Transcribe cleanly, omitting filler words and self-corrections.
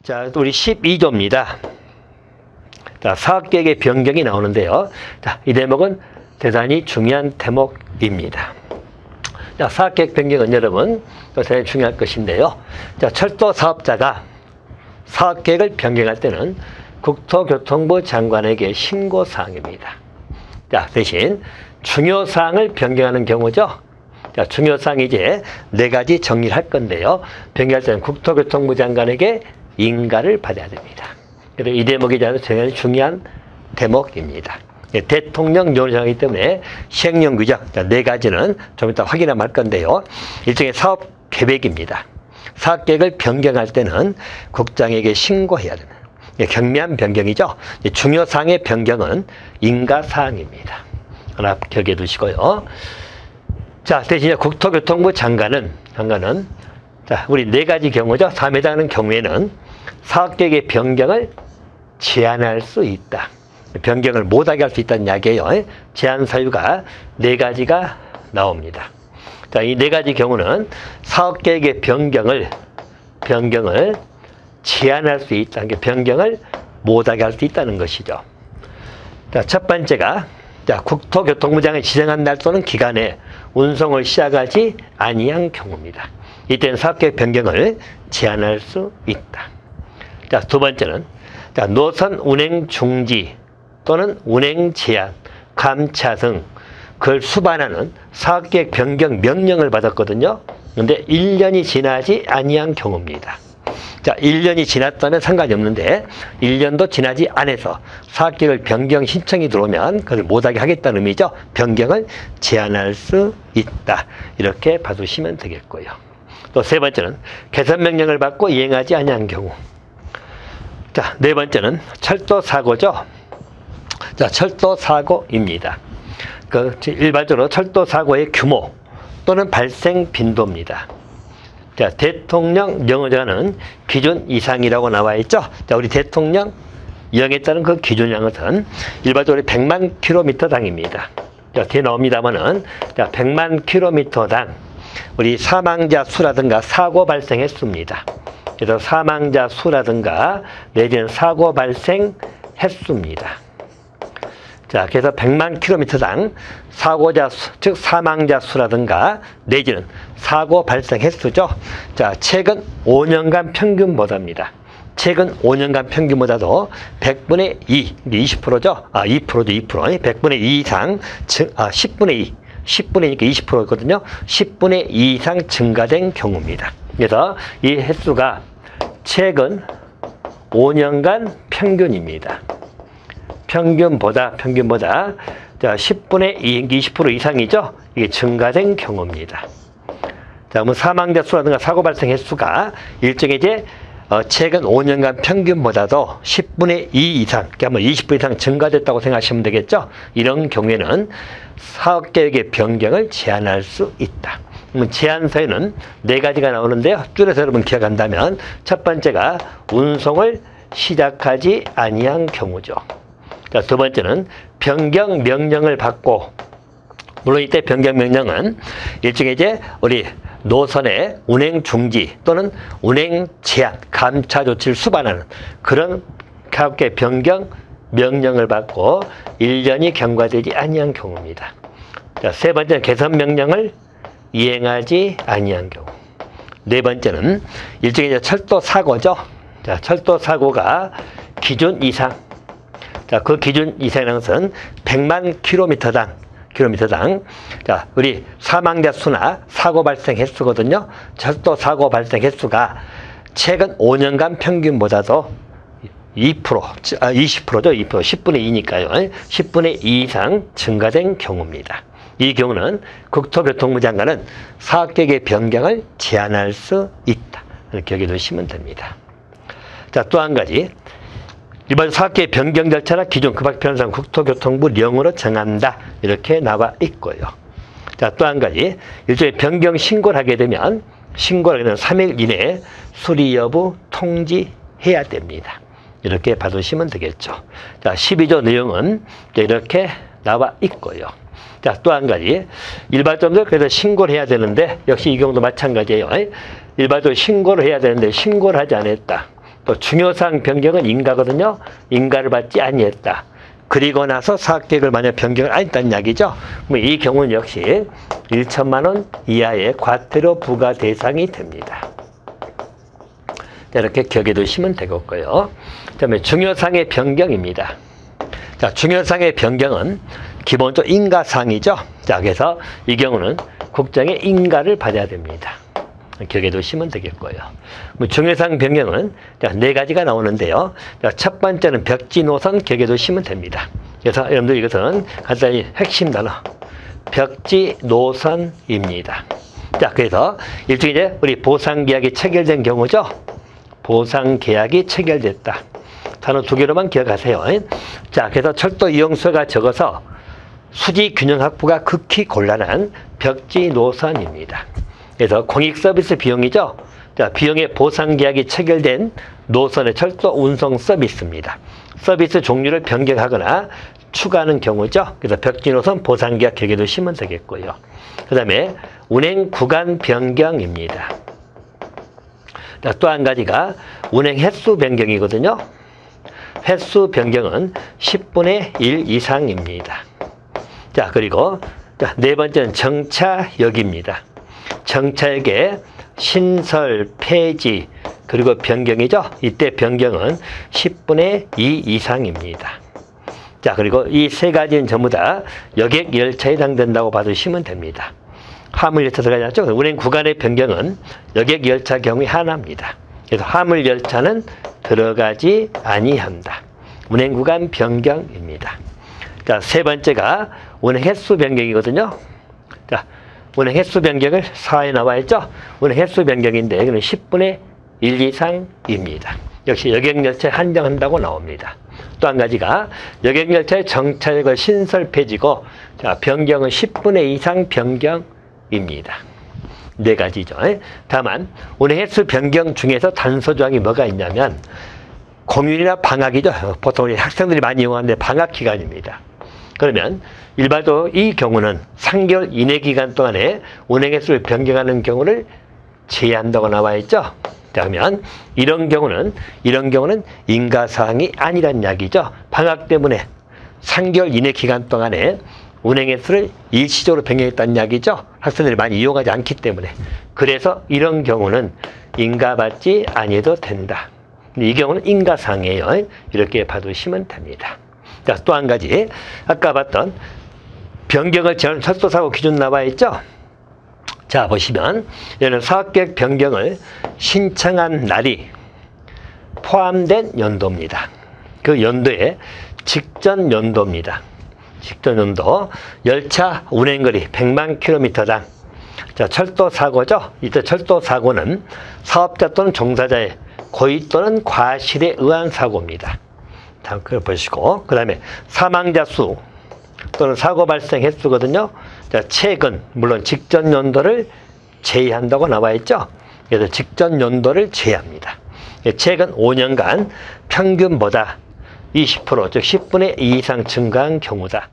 자, 우리 12조입니다. 자, 사업계획의 변경이 나오는데요. 자, 이 대목은 대단히 중요한 대목입니다. 자, 사업계획 변경은 여러분 대단히 중요할 것인데요. 자, 철도 사업자가 사업계획을 변경할 때는 국토교통부 장관에게 신고사항입니다. 자, 대신 중요사항을 변경하는 경우죠. 자, 중요사항이 이제 4가지 정리를 할 건데요. 변경할 때는 국토교통부 장관에게 인가를 받아야 됩니다. 그래서 이 대목이 굉장히 중요한 대목입니다. 대통령 요구사항이기 때문에 시행령 규정 4가지는 좀 이따 확인하면 할 건데요. 일종의 사업 계획입니다. 사업 계획을 변경할 때는 국장에게 신고해야 됩니다. 경미한 변경이죠. 중요사항의 변경은 인가사항입니다. 하나 기억해 두시고요. 자, 대신 국토교통부 장관은 자, 우리 4가지 경우죠. 다음에 해당하는 경우에는 사업계획의 변경을 제한할 수 있다. 변경을 못하게 할 수 있다는 이야기예요. 제한 사유가 4가지가 나옵니다. 자, 이 4가지 경우는 사업계획의 변경을 제한할 수 있다는 게 변경을 못하게 할 수 있다는 것이죠. 자, 첫 번째가 자, 국토교통부 장관이 지정한 날 또는 기간에 운송을 시작하지 아니한 경우입니다. 이때는 사업계획 변경을 제한할 수 있다. 자, 두 번째는 자, 노선 운행 중지 또는 운행 제한, 감차 등 그걸 수반하는 사업계획 변경 명령을 받았거든요. 그런데 1년이 지나지 아니한 경우입니다. 자, 1년이 지났다면 상관이 없는데 1년도 지나지 않아서 사업계획을 변경 신청이 들어오면 그걸 못하게 하겠다는 의미죠. 변경을 제한할 수 있다. 이렇게 봐두시면 되겠고요. 또 세 번째는 개선 명령을 받고 이행하지 아니한 경우. 자, 네 번째는 철도 사고죠. 자, 철도 사고입니다. 일반적으로 철도 사고의 규모 또는 발생 빈도입니다. 자, 대통령 영어자는 기준 이상이라고 나와 있죠. 자, 우리 대통령 영에 따른 그 기준량은 일반적으로 100만 킬로미터당입니다. 자, 뒤에 나옵니다만은 자, 100만 킬로미터당 우리 사망자 수라든가 사고 발생 횟수입니다. 그래서 사망자 수라든가 내지는 사고 발생 횟수입니다. 자, 그래서 100만 킬로미터당 사고자 수, 즉 사망자 수라든가 내지는 사고 발생 횟수죠. 자, 최근 5년간 평균보다입니다. 최근 5년간 평균보다도 100분의 2, 20%죠. 2%죠, 2%. 100분의 2 이상, 10분의 2. 10분의니까 20%거든요. 10분의 2 이상 증가된 경우입니다. 그래서 이 횟수가 최근 5년간 평균입니다. 평균보다 자, 10분의 2, 20% 이상이죠. 이게 증가된 경우입니다. 자, 그러면 사망자 수라든가 사고 발생 횟수가 일종의 이제 최근 5년간 평균보다도 10분의 2 이상, 그러니까 20% 이상 증가됐다고 생각하시면 되겠죠. 이런 경우에는 사업계획의 변경을 제한할 수 있다. 그러면 제한사유는 4가지가 나오는데요. 줄여서 여러분 기억한다면 첫 번째가 운송을 시작하지 아니한 경우죠. 자, 두 번째는 변경 명령을 받고, 물론 이때 변경 명령은 일종의 이제 우리 노선의 운행 중지 또는 운행 제한, 감차 조치를 수반하는 그런 사업계획 변경 명령을 받고 1년이 경과되지 아니한 경우입니다. 자, 세 번째는 개선 명령을 이행하지 아니한 경우. 네 번째는 일종의 이제 철도 사고죠. 자, 철도 사고가 기준 이상. 자, 그 기준 이상이라는 것은 100만 킬로미터당 자, 우리 사망자 수나 사고 발생 횟수거든요. 철도 사고 발생 횟수가 최근 5년간 평균보다도 20%죠. 2%, 10분의 2니까요. 10분의 2 이상 증가된 경우입니다. 이 경우는 국토교통부 장관은 사업계획의 변경을 제한할 수 있다. 이렇게 기억해 두시면 됩니다. 자, 또 한 가지. 일반 사업계획 변경 절차나 기준 그 밖 변경 국토교통부 령으로 정한다. 이렇게 나와 있고요. 자, 또 한 가지. 일종의 변경 신고를 하게 되면 3일 이내에 수리 여부 통지해야 됩니다. 이렇게 봐두시면 되겠죠. 자, 12조 내용은 이렇게 나와 있고요. 자, 또 한 가지. 일반적으로 그래서 신고를 해야 되는데 역시 이 경우도 마찬가지예요. 일반적으로 신고를 해야 되는데 신고를 하지 않았다. 또 중요사항 변경은 인가거든요. 인가를 받지 아니했다. 그리고 나서 사업계획을 만약 변경을 안 했다는 이야기죠. 그럼 이 경우는 역시 1천만 원 이하의 과태료 부과 대상이 됩니다. 이렇게 기억해 두시면 되겠고요. 그다음에 중요사항의 변경입니다. 자, 중요사항의 변경은 기본적으로 인가사항이죠. 자, 그래서 이 경우는 국장의 인가를 받아야 됩니다. 기억해 두시면 되겠고요. 중요사항 변경은 네 가지가 나오는데요. 첫 번째는 벽지 노선 기억해 두시면 됩니다. 그래서 여러분들 이것은 간단히 핵심 단어 벽지 노선입니다. 자, 그래서 일종의 이제 우리 보상계약이 체결된 경우죠. 보상계약이 체결됐다. 단어 두 개로만 기억하세요. 자, 그래서 철도 이용수가 적어서 수지 균형 확보가 극히 곤란한 벽지 노선입니다. 그래서 공익 서비스 비용이죠. 자, 비용의 보상 계약이 체결된 노선의 철도 운송 서비스입니다. 서비스 종류를 변경하거나 추가하는 경우죠. 그래서 벽지 노선 보상 계약 기억해 두시면 되겠고요. 그다음에 운행 구간 변경입니다. 또 한 가지가 운행 횟수 변경이거든요. 횟수 변경은 10분의 1 이상입니다. 자, 그리고 네 번째는 정차역입니다. 정차역의 신설, 폐지, 그리고 변경이죠. 이때 변경은 10분의 2 이상입니다. 자, 그리고 이 세 가지는 전부 다 여객 열차에 해당된다고 봐주시면 됩니다. 화물열차 들어가지 않죠. 운행 구간의 변경은 여객 열차 경우에 하나입니다. 그래서 화물열차는 들어가지 아니한다. 운행 구간 변경입니다. 자, 세 번째가 운행 횟수 변경이거든요. 자, 운행 횟수 변경을 사에 나와 있죠. 운행 횟수 변경인데 이거는 10분의 1 이상입니다. 역시 여객열차에 한정한다고 나옵니다. 또 한 가지가 여객열차의 정차역을 신설 폐지고, 자, 변경은 10분의 2 이상 변경입니다. 네 가지죠. 다만 운행 횟수 변경 중에서 단서 조항이 뭐가 있냐면 공휴일이나 방학이죠. 보통 우리 학생들이 많이 이용하는데 방학 기간입니다. 그러면 일반적으로 이 경우는 3개월 이내 기간 동안에 운행 횟수를 변경하는 경우를 제한다고 나와 있죠. 자, 그러면 이런 경우는 인가사항이 아니란 이야기죠. 방학 때문에 3개월 이내 기간 동안에 운행 횟수를 일시적으로 변경했다는 이야기죠. 학생들이 많이 이용하지 않기 때문에. 그래서 이런 경우는 인가받지 아니해도 된다. 이 경우는 인가사항이에요. 이렇게 봐두시면 됩니다. 자, 또 한 가지. 아까 봤던 변경을 제한 철도사고 기준 나와 있죠. 자, 보시면 얘는 사업계획 변경을 신청한 날이 포함된 연도입니다. 그 연도에 직전 연도입니다. 직전 연도. 열차 운행거리 100만 킬로미터당. 자, 철도 사고죠. 이때 철도 사고는 사업자 또는 종사자의 고의 또는 과실에 의한 사고입니다. 다음 그걸 보시고, 그 다음에 사망자 수 또는 사고 발생 횟수거든요. 자, 최근, 물론 직전 연도를 제외한다고 나와 있죠. 그래서 직전 연도를 제외합니다. 최근 5년간 평균보다 20%, 즉 10분의 2 이상 증가한 경우다.